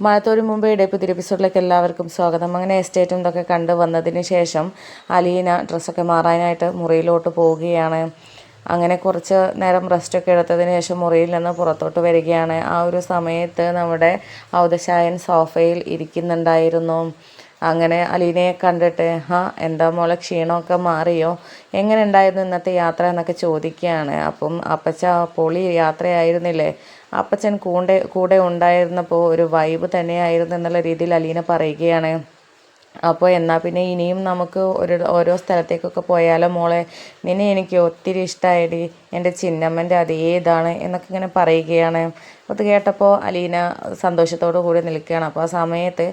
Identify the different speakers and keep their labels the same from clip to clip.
Speaker 1: മഴത്തോരു മുമ്പേയുടെ പുതിയ എപ്പിസോഡിലേക്ക് എല്ലാവർക്കും സ്വാഗതം. അങ്ങനെ എസ്റ്റേറ്റും ഇതൊക്കെ കണ്ട് വന്നതിന് ശേഷം അലീന ഡ്രസ്സൊക്കെ മാറാനായിട്ട് മുറിയിലോട്ട് പോവുകയാണ്. അങ്ങനെ കുറച്ച് നേരം റെസ്റ്റൊക്കെ എടുത്തതിന് ശേഷം മുറിയിൽ നിന്ന് പുറത്തോട്ട് വരികയാണ്. ആ ഒരു സമയത്ത് നമ്മുടെ ഔദശായൻ സോഫയിൽ ഇരിക്കുന്നുണ്ടായിരുന്നു. അങ്ങനെ അലീനയെ കണ്ടിട്ട് എന്താ മോളെ, ക്ഷീണമൊക്കെ മാറിയോ, എങ്ങനെ ഉണ്ടായിരുന്നു ഇന്നത്തെ യാത്ര എന്നൊക്കെ ചോദിക്കുകയാണ്. അപ്പം അപ്പച്ച പൊളി യാത്രയായിരുന്നില്ലേ, അപ്പച്ചൻ കൂടെ ഉണ്ടായിരുന്നപ്പോൾ ഒരു വൈബ് തന്നെയായിരുന്നു എന്നുള്ള രീതിയിൽ അലീന പറയുകയാണ്. അപ്പോൾ എന്നാൽ പിന്നെ ഇനിയും നമുക്ക് ഓരോ സ്ഥലത്തേക്കൊക്കെ പോയാലോ മോളെ, നിന്നെ എനിക്ക് ഒത്തിരി ഇഷ്ടമായിടി, എൻ്റെ ചിന്നമ്മൻ്റെ അതേ ഇതാണ് എന്നൊക്കെ ഇങ്ങനെ പറയുകയാണ്. അത് കേട്ടപ്പോൾ അലീന സന്തോഷത്തോടു കൂടി നിൽക്കുകയാണ്. അപ്പോൾ ആ സമയത്ത്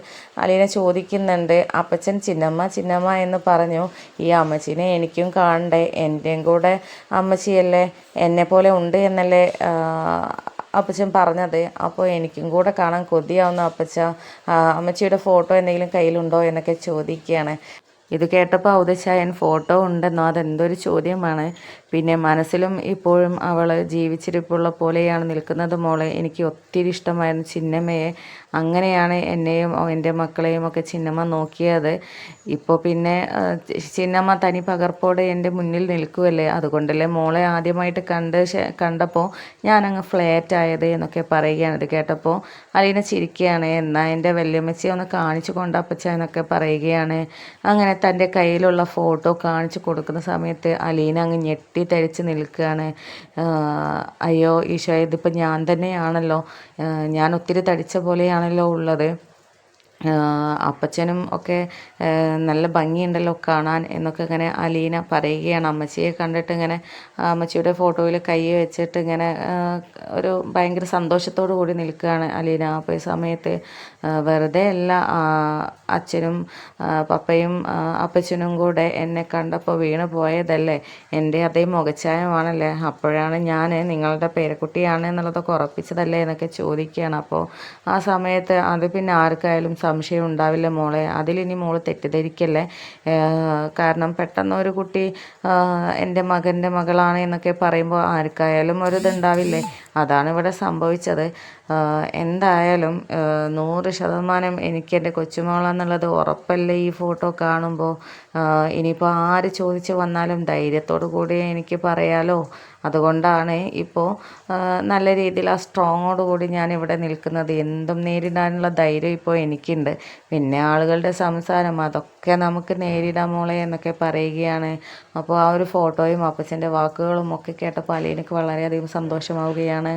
Speaker 1: അലീന ചോദിക്കുന്നുണ്ട്, അപ്പച്ചൻ ചിന്നമ്മ എന്ന് പറഞ്ഞു, ഈ അമ്മച്ചീനെ എനിക്കും കാണണ്ടേ, എൻ്റെയും കൂടെ അമ്മച്ചിയല്ലേ, എന്നെപ്പോലെ ഉണ്ട് എന്നല്ലേ അപ്പച്ചൻ പറഞ്ഞത്. അപ്പോൾ എനിക്കും കൂടെ കാണാൻ കൊതിയാവുന്ന അപ്പച്ച, അമ്മച്ചിയുടെ ഫോട്ടോ എന്തെങ്കിലും കയ്യിലുണ്ടോ എന്നൊക്കെ ചോദിക്കുകയാണ്. ഇത് കേട്ടപ്പോൾ ഔദശായൻ ഫോട്ടോ ഉണ്ടെന്നോ, അതെന്തൊരു ചോദ്യമാണ്. പിന്നെ മനസ്സിലും ഇപ്പോഴും അവൾ ജീവിച്ചിരിപ്പുള്ള പോലെയാണ് നിൽക്കുന്നത് മോളെ, എനിക്ക് ഒത്തിരി ഇഷ്ടമായിരുന്നു ചിന്നമ്മയെ, അങ്ങനെയാണ് എന്നെയും എൻ്റെ മക്കളെയും ഒക്കെ ചിന്നമ്മ നോക്കിയത്. ഇപ്പോൾ പിന്നെ ചിന്നമ്മ തനി പകർപ്പോടെ എൻ്റെ മുന്നിൽ നിൽക്കുമല്ലേ, അതുകൊണ്ടല്ലേ മോളെ ആദ്യമായിട്ട് കണ്ടപ്പോൾ ഞാനങ്ങ് ഫ്ലാറ്റ് ആയത് എന്നൊക്കെ പറയുകയാണ്. ഇത് കേട്ടപ്പോൾ അലീന ചിരിക്കുകയാണ്. എന്നാൽ എൻ്റെ വല്യമ്മച്ചിയെ ഒന്ന് കാണിച്ചു കൊണ്ടപ്പച്ച എന്നൊക്കെ പറയുകയാണ്. അങ്ങനെ തൻ്റെ കയ്യിലുള്ള ഫോട്ടോ കാണിച്ചു കൊടുക്കുന്ന സമയത്ത് അലീന അങ്ങ് ഞെട്ടിത്തരിച്ച് നിൽക്കുകയാണ്. അയ്യോ ഈശോ, ഇതിപ്പോൾ ഞാൻ തന്നെയാണല്ലോ, ഞാൻ ഒത്തിരി തടിച്ച പോലെയാണല്ലോ ഉള്ളത്, അപ്പച്ചനും ഒക്കെ നല്ല ഭംഗിയുണ്ടല്ലോ കാണാൻ എന്നൊക്കെ ഇങ്ങനെ അലീന പറയുകയാണ്. അമ്മച്ചിയെ കണ്ടിട്ട് ഇങ്ങനെ അമ്മച്ചിയുടെ ഫോട്ടോയിൽ കൈ വെച്ചിട്ട് ഇങ്ങനെ ഒരു ഭയങ്കര സന്തോഷത്തോടു കൂടി നിൽക്കുകയാണ് അലീന. അപ്പോൾ ഈ സമയത്ത് വെറുതെ അല്ല, അച്ഛനും പപ്പയും അപ്പച്ചനും കൂടെ എന്നെ കണ്ടപ്പോൾ വീണ് പോയതല്ലേ, എൻ്റെ അതേ മുഖച്ഛായമാണല്ലേ, അപ്പോഴാണ് ഞാൻ നിങ്ങളുടെ പേരക്കുട്ടിയാണ് എന്നുള്ളതൊക്കെ ഉറപ്പിച്ചതല്ലേ എന്നൊക്കെ ചോദിക്കുകയാണ്. അപ്പോൾ ആ സമയത്ത് അത് പിന്നെ ആർക്കായാലും സംശയം ഉണ്ടാവില്ല മോളെ, അതിലിനി മോൾ തെറ്റിദ്ധരിക്കല്ലേ, കാരണം പെട്ടെന്ന് ഒരു കുട്ടി എൻ്റെ മകൻ്റെ മകളാണ് എന്നൊക്കെ പറയുമ്പോൾ ആർക്കായാലും ഒരിതുണ്ടാവില്ലേ, അതാണ് ഇവിടെ സംഭവിച്ചത്. എന്തായാലും 100% എനിക്ക് എൻ്റെ കൊച്ചുമോളാന്നുള്ളത് ഉറപ്പല്ലേ ഈ ഫോട്ടോ കാണുമ്പോൾ. ഇനിയിപ്പോൾ ആര് ചോദിച്ചു വന്നാലും ധൈര്യത്തോടു കൂടി എനിക്ക് പറയാലോ, അതുകൊണ്ടാണ് ഇപ്പോൾ നല്ല രീതിയിൽ ആ സ്ട്രോങ്ങോടുകൂടി ഞാനിവിടെ നിൽക്കുന്നത്. എന്തും നേരിടാനുള്ള ധൈര്യം ഇപ്പോൾ എനിക്കുണ്ട്. പിന്നെ ആളുകളുടെ സംസാരം അതൊക്കെ നമുക്ക് നേരിടാൻ മോളെ എന്നൊക്കെ പറയുകയാണ്. അപ്പോൾ ആ ഒരു ഫോട്ടോയും അപ്പച്ചൻ്റെ വാക്കുകളും ഒക്കെ കേട്ടപ്പോൾ അലീനക്ക് വളരെയധികം സന്തോഷമാവുകയാണ്.